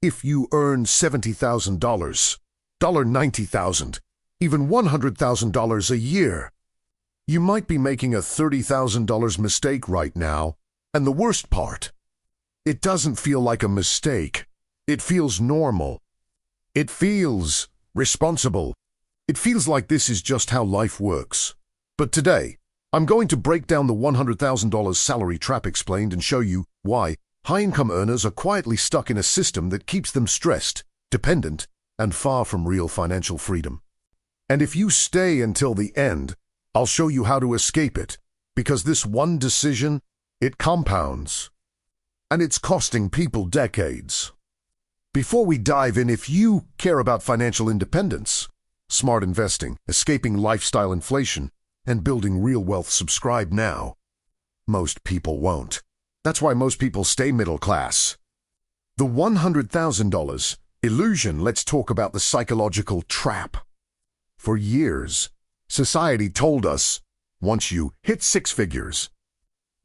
If you earn $70,000, $90,000, even $100,000 a year, you might be making a $30,000 mistake right now. And the worst part, it doesn't feel like a mistake. It feels normal. It feels responsible. It feels like this is just how life works. But today, I'm going to break down the $100,000 salary trap explained and show you why high-income earners are quietly stuck in a system that keeps them stressed, dependent, and far from real financial freedom. And if you stay until the end, I'll show you how to escape it, because this one decision, it compounds. And it's costing people decades. Before we dive in, if you care about financial independence, smart investing, escaping lifestyle inflation, and building real wealth, subscribe now. Most people won't. That's why most people stay middle class. The $100,000 illusion. Let's talk about the psychological trap. For years, society told us, once you hit six figures,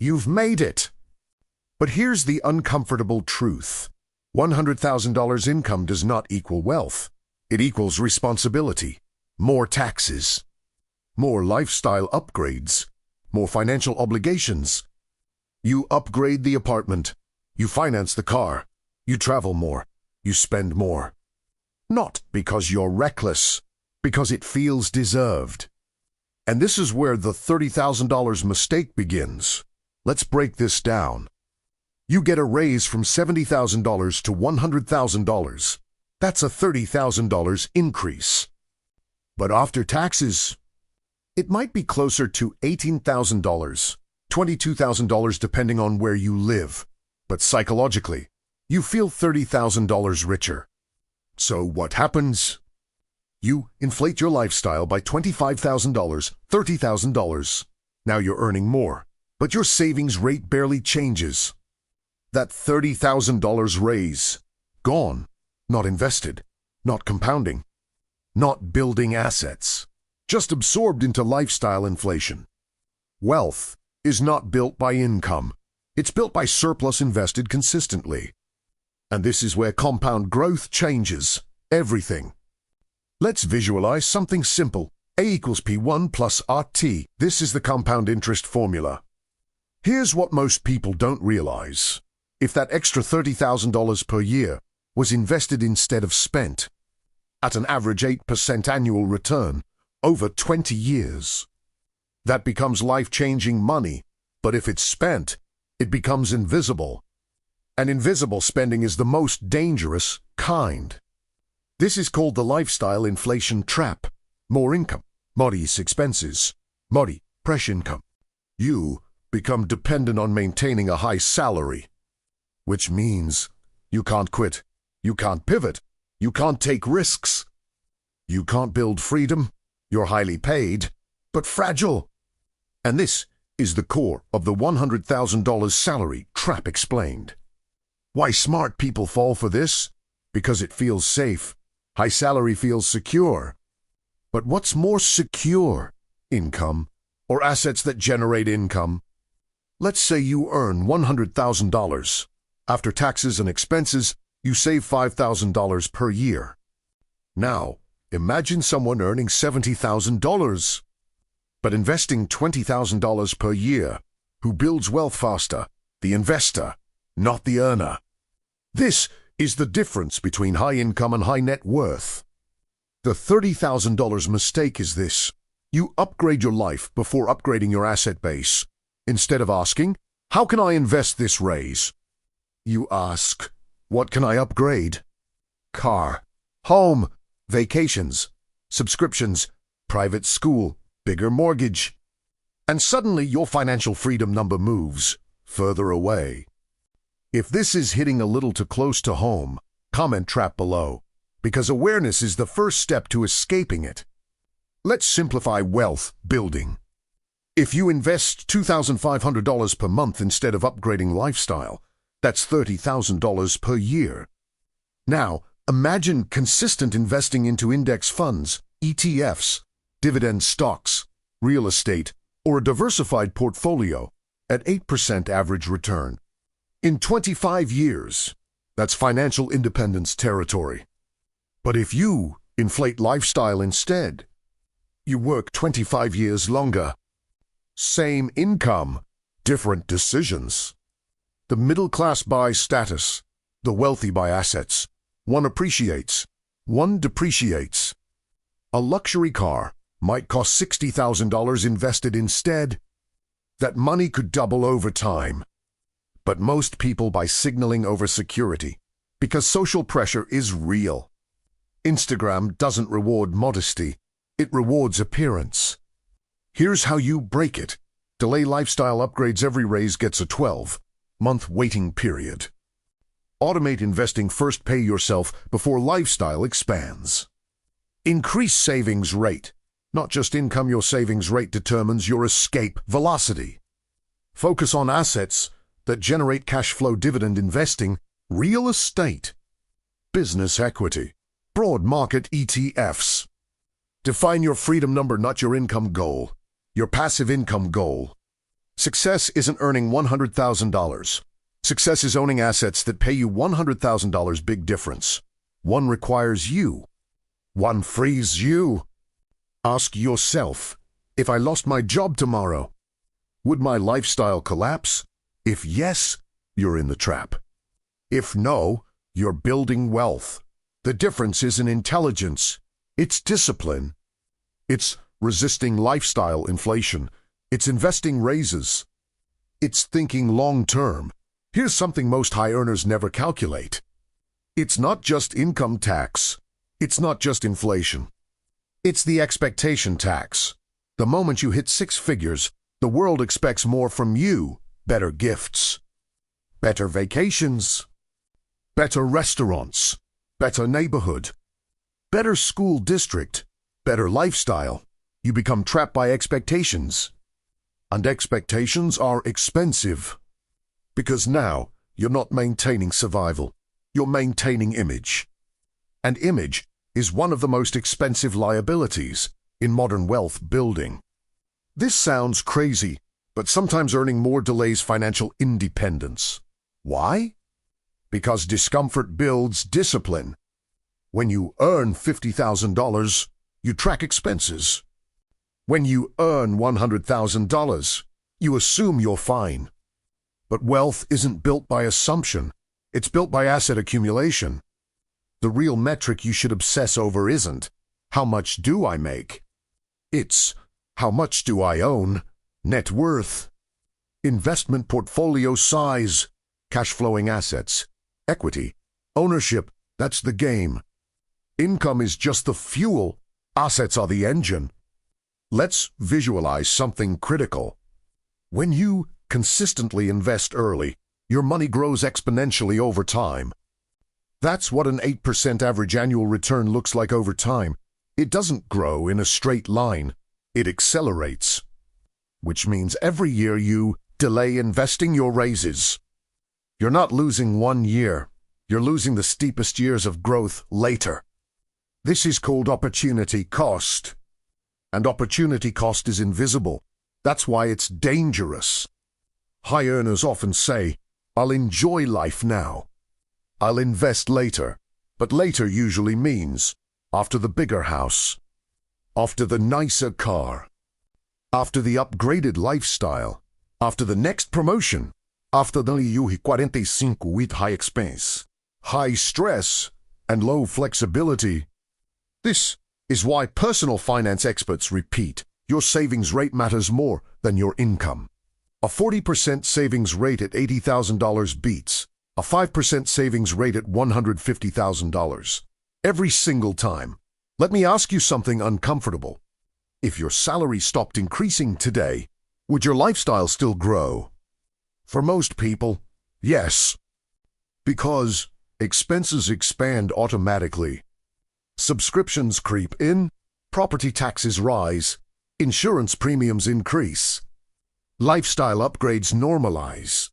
you've made it. But here's the uncomfortable truth. $100,000 income does not equal wealth. It equals responsibility, more taxes, more lifestyle upgrades, more financial obligations. You upgrade the apartment, you finance the car, you travel more, you spend more. Not because you're reckless, because it feels deserved. And this is where the $30,000 mistake begins. Let's break this down. You get a raise from $70,000 to $100,000. That's a $30,000 increase. But after taxes, it might be closer to $18,000, $22,000 depending on where you live. But psychologically, you feel $30,000 richer. So what happens? You inflate your lifestyle by $25,000, $30,000. Now you're earning more, but your savings rate barely changes. That $30,000 raise, gone, not invested, not compounding, not building assets, just absorbed into lifestyle inflation. Wealth is not built by income. It's built by surplus invested consistently. And this is where compound growth changes everything. Let's visualize something simple. A equals P1 plus RT. This is the compound interest formula. Here's what most people don't realize. If that extra $30,000 per year was invested instead of spent, at an average 8% annual return over 20 years, that becomes life-changing money. But if it's spent, it becomes invisible. And invisible spending is the most dangerous kind. This is called the lifestyle inflation trap. More income, more expenses, more fresh income. You become dependent on maintaining a high salary, which means you can't quit, you can't pivot, you can't take risks. You can't build freedom. You're highly paid, but fragile. And this is the core of the $100,000 salary trap explained. Why smart people fall for this? Because it feels safe. High salary feels secure. But what's more secure? Income, or assets that generate income. Let's say you earn $100,000. After taxes and expenses, you save $5,000 per year. Now, imagine someone earning $70,000, but investing $20,000 per year, who builds wealth faster, the investor, not the earner. This is the difference between high income and high net worth. The $30,000 mistake is this. You upgrade your life before upgrading your asset base. Instead of asking, how can I invest this raise? You ask, what can I upgrade? Car, home, vacations, subscriptions, private school, bigger mortgage. And suddenly your financial freedom number moves further away. If this is hitting a little too close to home, comment trap below, because awareness is the first step to escaping it. Let's simplify wealth building. If you invest $2,500 per month instead of upgrading lifestyle, that's $30,000 per year. Now, imagine consistent investing into index funds, ETFs, dividend stocks, real estate, or a diversified portfolio at 8% average return. In 25 years, That's financial independence territory. But if you inflate lifestyle instead, you work 25 years longer. Same income, different decisions. The middle class buys status, the wealthy buy assets. One appreciates, one depreciates. A luxury car might cost $60,000 invested instead. That money could double over time. But most people buy signaling over security because social pressure is real. Instagram doesn't reward modesty, it rewards appearance. Here's how you break it. Delay lifestyle upgrades. Every raise gets a 12-month waiting period. Automate investing. First pay yourself before lifestyle expands. Increase savings rate. Not just income, your savings rate determines your escape velocity. Focus on assets that generate cash flow. Dividend investing, real estate, business equity, broad market ETFs. Define your freedom number, not your income goal, your passive income goal. Success isn't earning $100,000. Success is owning assets that pay you $100,000. Big difference. One requires you. One frees you. Ask yourself, if I lost my job tomorrow, would my lifestyle collapse? If yes, you're in the trap. If no, you're building wealth. The difference isn't intelligence. It's discipline. It's resisting lifestyle inflation. It's investing raises. It's thinking long-term. Here's something most high earners never calculate. It's not just income tax. It's not just inflation. It's the expectation tax. The moment you hit 6 figures, the world expects more from you. Better gifts, better vacations, better restaurants, better neighborhood, better school district, better lifestyle. You become trapped by expectations. And expectations are expensive. Because now you're not maintaining survival, you're maintaining image. And image is one of the most expensive liabilities in modern wealth building. This sounds crazy, but sometimes earning more delays financial independence. Why? Because discomfort builds discipline. When you earn $50,000, you track expenses. When you earn $100,000, you assume you're fine. But wealth isn't built by assumption. It's built by asset accumulation. The real metric you should obsess over isn't, how much do I make? It's, how much do I own? Net worth, investment portfolio size, cash flowing assets, equity, ownership. That's the game. Income is just the fuel. Assets are the engine. Let's visualize something critical. When you consistently invest early, your money grows exponentially over time. That's what an 8% average annual return looks like over time. It doesn't grow in a straight line. It accelerates. Which means every year you delay investing your raises. You're not losing 1 year. You're losing the steepest years of growth later. This is called opportunity cost. And opportunity cost is invisible. That's why it's dangerous. High earners often say, I'll enjoy life now. I'll invest later. But later usually means after the bigger house, after the nicer car, after the upgraded lifestyle, after the next promotion, after the 45 with high expense, high stress, and low flexibility. This is why personal finance experts repeat, your savings rate matters more than your income. A 40% savings rate at $80,000 beats a 5% savings rate at $150,000. Every single time. Let me ask you something uncomfortable. If your salary stopped increasing today, would your lifestyle still grow? For most people, yes. Because expenses expand automatically. Subscriptions creep in, property taxes rise, insurance premiums increase. Lifestyle upgrades normalize.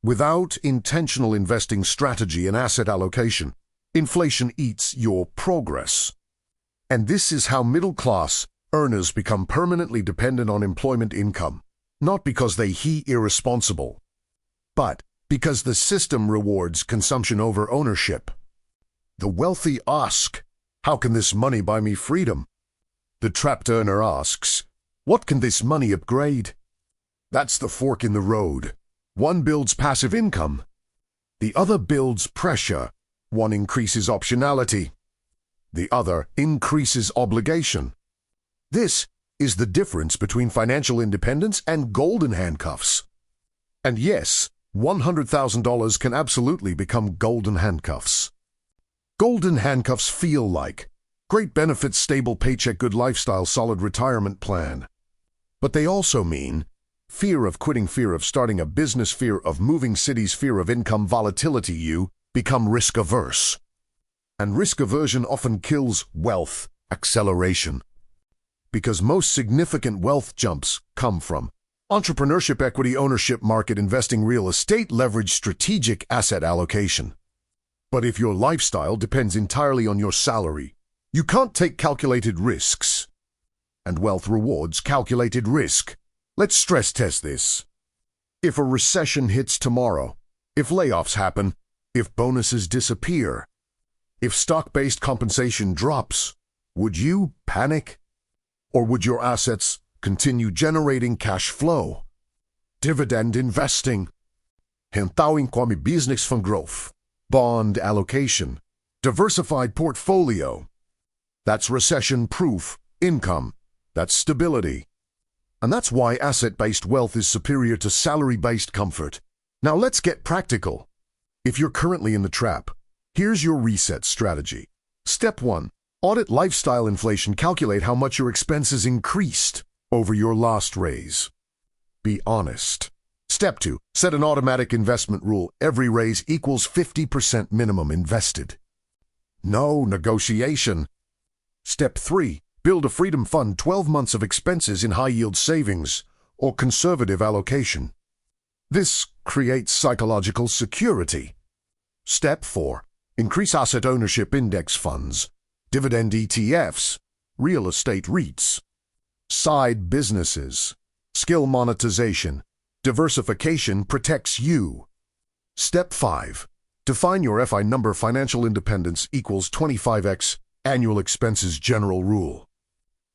Without intentional investing strategy and asset allocation, inflation eats your progress. And this is how middle-class earners become permanently dependent on employment income, not because they irresponsible, but Because the system rewards consumption over ownership. The wealthy ask, "How can this money buy me freedom?" The trapped earner asks, "What can this money upgrade?" That's the fork in the road. One builds passive income. The other builds pressure. One increases optionality. The other increases obligation. This is the difference between financial independence and golden handcuffs. And yes, $100,000 can absolutely become golden handcuffs. Golden handcuffs feel like great benefits, stable paycheck, good lifestyle, solid retirement plan. But they also mean fear of quitting, fear of starting a business, fear of moving cities, fear of income volatility. You become risk averse. And risk aversion often kills wealth acceleration. Because most significant wealth jumps come from entrepreneurship, equity, ownership, market investing, real estate, leverage, strategic asset allocation. But if your lifestyle depends entirely on your salary, you can't take calculated risks. And wealth rewards calculated risk. Let's stress test this. If a recession hits tomorrow, if layoffs happen, if bonuses disappear, if stock-based compensation drops, would you panic? Or would your assets continue generating cash flow? Dividend investing. Hentawin kwami business van growth. Bond allocation. Diversified portfolio. That's recession-proof income. That's stability. And that's why asset-based wealth is superior to salary-based comfort. Now let's get practical. If you're currently in the trap, here's your reset strategy. Step 1. Audit lifestyle inflation. Calculate how much your expenses increased over your last raise. Be honest. Step 2. Set an automatic investment rule. Every raise equals 50% minimum invested. No negotiation. Step 3. Build a freedom fund. 12 months of expenses in high-yield savings or conservative allocation. This creates psychological security. Step 4. Increase asset ownership. Index funds, dividend ETFs, real estate REITs, side businesses, skill monetization. Diversification protects you. Step 5. Define your FI number. Financial independence equals 25x annual expenses general rule.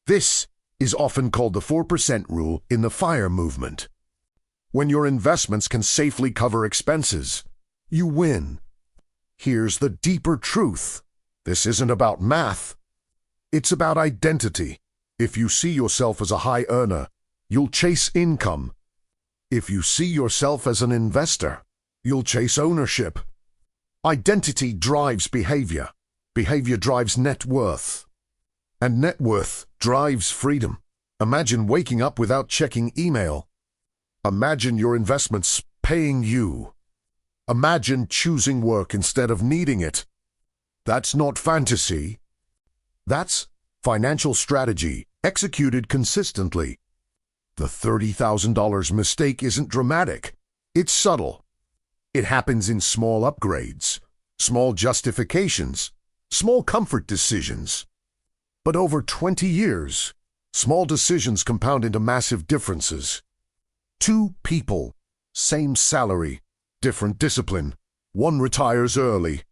This is often called the 4% rule in the FIRE movement. When your investments can safely cover expenses, you win. Here's the deeper truth. This isn't about math. It's about identity. If you see yourself as a high earner, you'll chase income. If you see yourself as an investor, you'll chase ownership. Identity drives behavior. Behavior drives net worth. And net worth drives freedom. Imagine waking up without checking email. Imagine your investments paying you. Imagine choosing work instead of needing it. That's not fantasy. That's financial strategy executed consistently. The $30,000 mistake isn't dramatic. It's subtle. It happens in small upgrades, small justifications, small comfort decisions. But over 20 years, small decisions compound into massive differences. 2 people, same salary, different discipline. One retires early.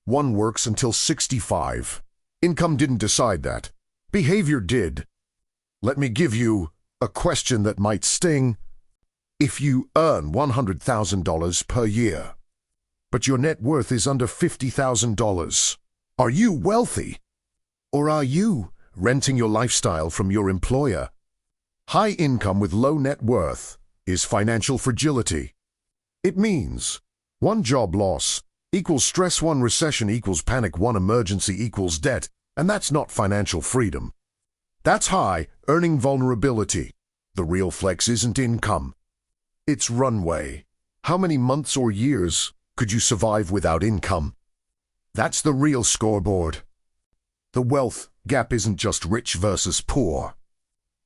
One works until 65. Income didn't decide that. Behavior did. Let me give you a question that might sting. If you earn $100,000 per year, but your net worth is under $50,000, are you wealthy? Or are you renting your lifestyle from your employer? High income with low net worth is financial fragility. It means 1 job loss equals stress, 1 recession equals panic, 1 emergency equals debt, and that's not financial freedom. That's high earning vulnerability. The real flex isn't income. It's runway. How many months or years could you survive without income? That's the real scoreboard. The wealth gap isn't just rich versus poor.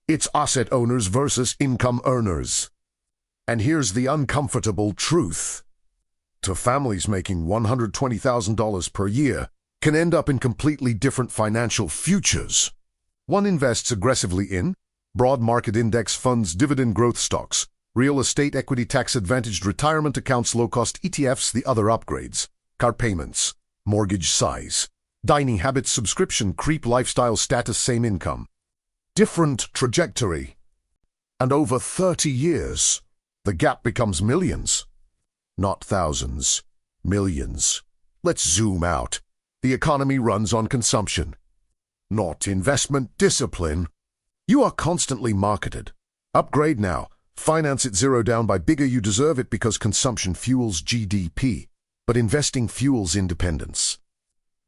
It's asset owners versus income earners. And here's the uncomfortable truth. Two families making $120,000 per year can end up in completely different financial futures. One invests aggressively in broad market index funds, dividend growth stocks, Real estate equity tax-advantaged retirement accounts, low-cost ETFs, the other upgrades, car payments, mortgage size, dining habits, subscription creep, lifestyle status, same income. Different trajectory. And over 30 years, the gap becomes millions. Not thousands, millions. Let's zoom out. The economy runs on consumption, not investment discipline. You are constantly marketed. Upgrade now. Finance it zero down by bigger. You deserve it because consumption fuels GDP, but investing fuels independence.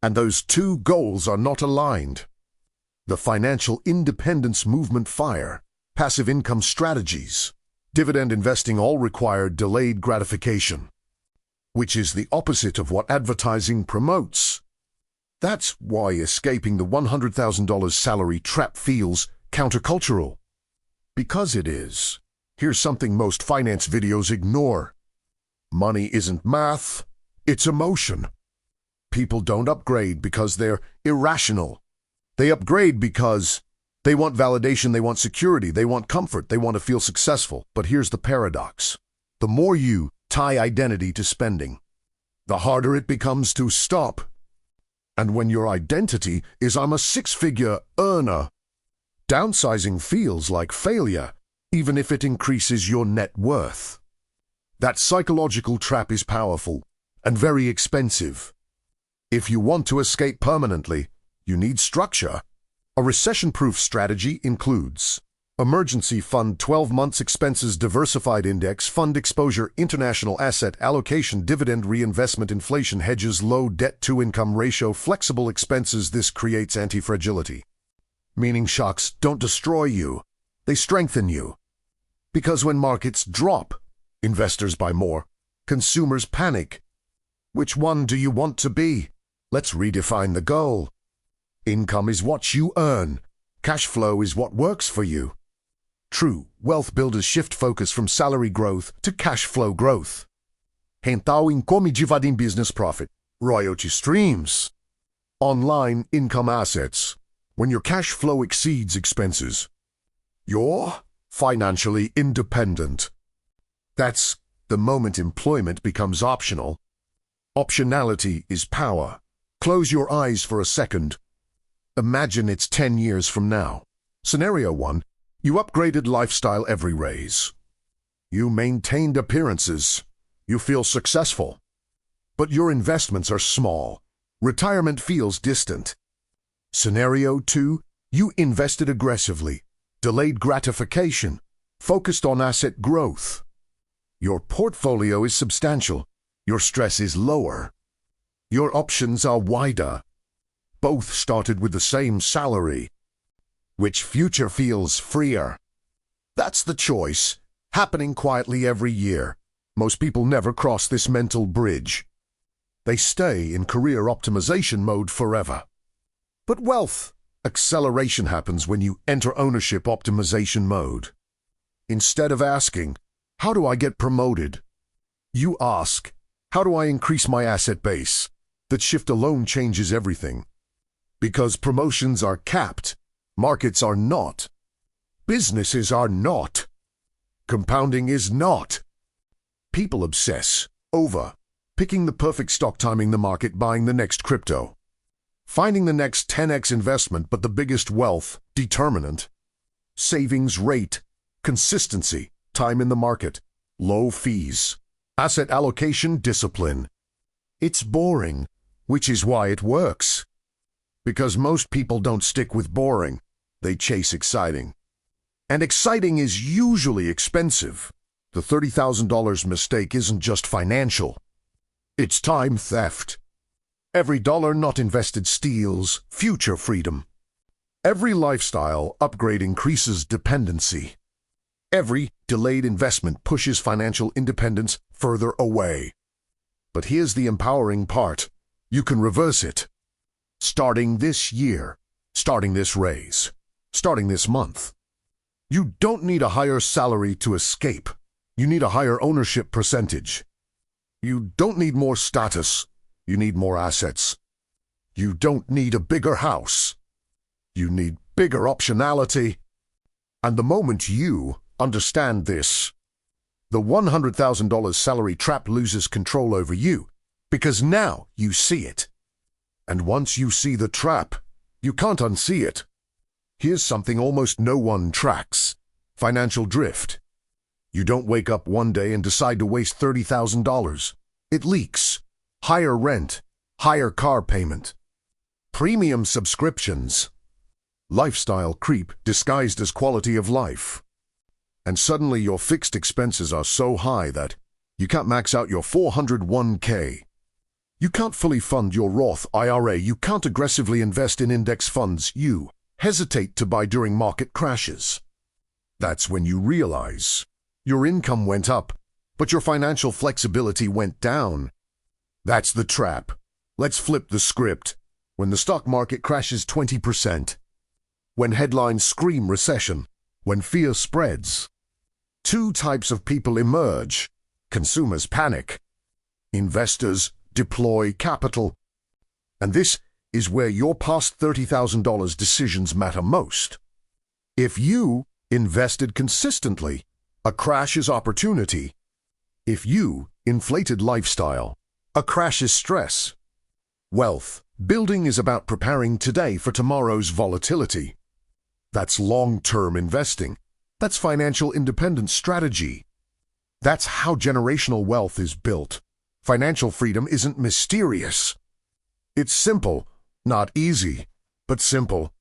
And those two goals are not aligned. The financial independence movement FIRE, passive income strategies, dividend investing all require delayed gratification, which is the opposite of what advertising promotes. That's why escaping the $100,000 salary trap feels countercultural. Because it is. Here's something most finance videos ignore. Money isn't math, it's emotion. People don't upgrade because they're irrational. They upgrade because they want validation, they want security, they want comfort, they want to feel successful. But here's the paradox. The more you tie identity to spending, the harder it becomes to stop. And when your identity is I'm a six-figure earner, downsizing feels like failure, even if it increases your net worth. That psychological trap is powerful and very expensive. If you want to escape permanently, you need structure. A recession-proof strategy includes emergency fund, 12 months expenses, diversified index fund exposure, international asset allocation, dividend reinvestment, inflation hedges, low debt-to-income ratio, flexible expenses. This creates anti-fragility, meaning shocks don't destroy you, they strengthen you. Because when markets drop, investors buy more, consumers panic. Which one do you want to be? Let's redefine the goal. Income is what you earn. Cash flow is what works for you. True wealth builders shift focus from salary growth to cash flow growth. Rentau income dividend in business profit. Royalty streams. Online income assets. When your cash flow exceeds expenses, you're financially independent. That's the moment employment becomes optional. Optionality is power. Close your eyes for a second. Imagine it's 10 years from now. Scenario 1. You upgraded lifestyle every raise. You maintained appearances. You feel successful. But your investments are small. Retirement feels distant. Scenario 2. You invested aggressively, delayed gratification, focused on asset growth. Your portfolio is substantial. Your stress is lower. Your options are wider. Both started with the same salary. Which future feels freer? That's the choice, happening quietly every year. Most people never cross this mental bridge. They stay in career optimization mode forever. But wealth acceleration happens when you enter ownership optimization mode. Instead of asking, how do I get promoted? You ask, how do I increase my asset base? That shift alone changes everything. Because promotions are capped, markets are not. Businesses are not. Compounding is not. People obsess over picking the perfect stock, timing the market, buying the next crypto, finding the next 10x investment, but the biggest wealth determinant, savings rate, consistency, time in the market, low fees, asset allocation discipline. It's boring, which is why it works. Because most people don't stick with boring, they chase exciting. And exciting is usually expensive. The $30,000 mistake isn't just financial. It's time theft. Every dollar not invested steals future freedom. Every lifestyle upgrade increases dependency. Every delayed investment pushes financial independence further away. But here's the empowering part. You can reverse it. Starting this year, starting this raise, starting this month. You don't need a higher salary to escape. You need a higher ownership percentage. You don't need more status. You need more assets. You don't need a bigger house. You need bigger optionality. And the moment you understand this, The $100,000 salary trap loses control over you because now you see it. And once you see the trap, you can't unsee it. Here's something almost no one tracks: financial drift. You don't wake up one day and decide to waste $30,000. It leaks. Higher rent, higher car payment, premium subscriptions, lifestyle creep disguised as quality of life. And suddenly your fixed expenses are so high that you can't max out your 401k. You can't fully fund your Roth IRA. You can't aggressively invest in index funds. You hesitate to buy during market crashes. That's when you realize your income went up, but your financial flexibility went down. That's the trap. Let's flip the script. When the stock market crashes 20%, when headlines scream recession, when fear spreads, two types of people emerge. Consumers panic. Investors deploy capital. And this is where your past $30,000 decisions matter most. If you invested consistently, a crash is opportunity. If you inflated lifestyle, a crash is stress. Wealth building is about preparing today for tomorrow's volatility. That's long-term investing. That's financial independence strategy. That's how generational wealth is built. Financial freedom isn't mysterious. It's simple, not easy, but simple.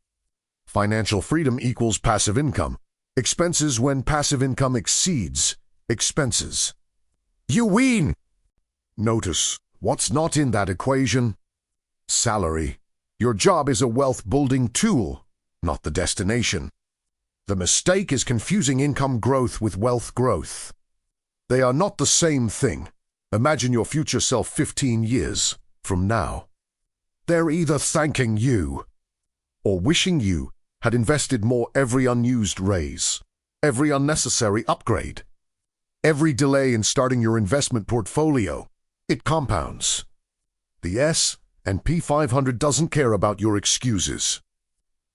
Financial freedom equals passive income. Expenses when passive income exceeds expenses. You win! Notice what's not in that equation. Salary. Your job is a wealth-building tool, not the destination. The mistake is confusing income growth with wealth growth. They are not the same thing. Imagine your future self 15 years from now. They're either thanking you or wishing you had invested more every unused raise, every unnecessary upgrade, every delay in starting your investment portfolio. It compounds. The S&P 500 doesn't care about your excuses.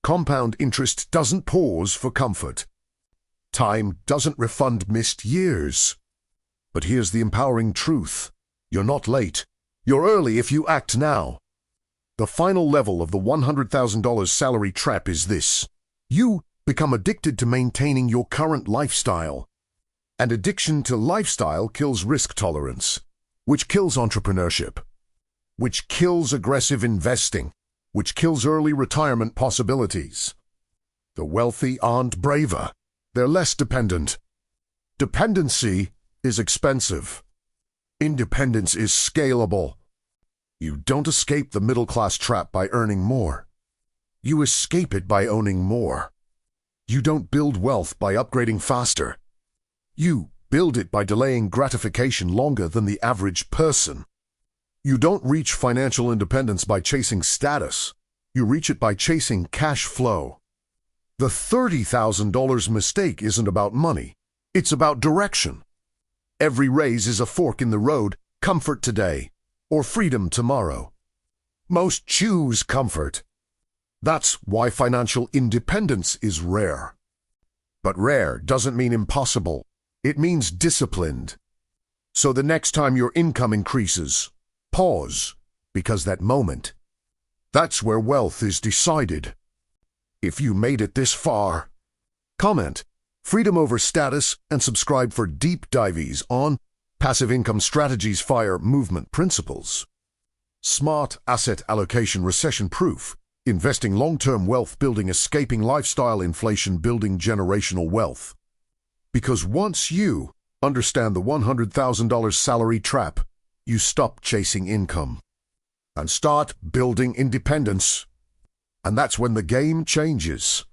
Compound interest doesn't pause for comfort. Time doesn't refund missed years. But here's the empowering truth. You're not late. You're early if you act now. The final level of the $100,000 salary trap is this. You become addicted to maintaining your current lifestyle. And addiction to lifestyle kills risk tolerance, which kills entrepreneurship, which kills aggressive investing, which kills early retirement possibilities. The wealthy aren't braver. They're less dependent. Dependency is expensive. Independence is scalable. You don't escape the middle-class trap by earning more. You escape it by owning more. You don't build wealth by upgrading faster. You build it by delaying gratification longer than the average person. You don't reach financial independence by chasing status. You reach it by chasing cash flow. The $30,000 mistake isn't about money. It's about direction. Every raise is a fork in the road, comfort today, or freedom tomorrow. Most choose comfort. That's why financial independence is rare. But rare doesn't mean impossible. It means disciplined. So the next time your income increases, pause, because that moment, that's where wealth is decided. If you made it this far, comment freedom over status and subscribe for deep dives on passive income strategies, FIRE movement principles, smart asset allocation, recession-proof, investing long-term wealth building, escaping lifestyle inflation, building generational wealth. Because once you understand the $100,000 salary trap, you stop chasing income and start building independence. And that's when the game changes.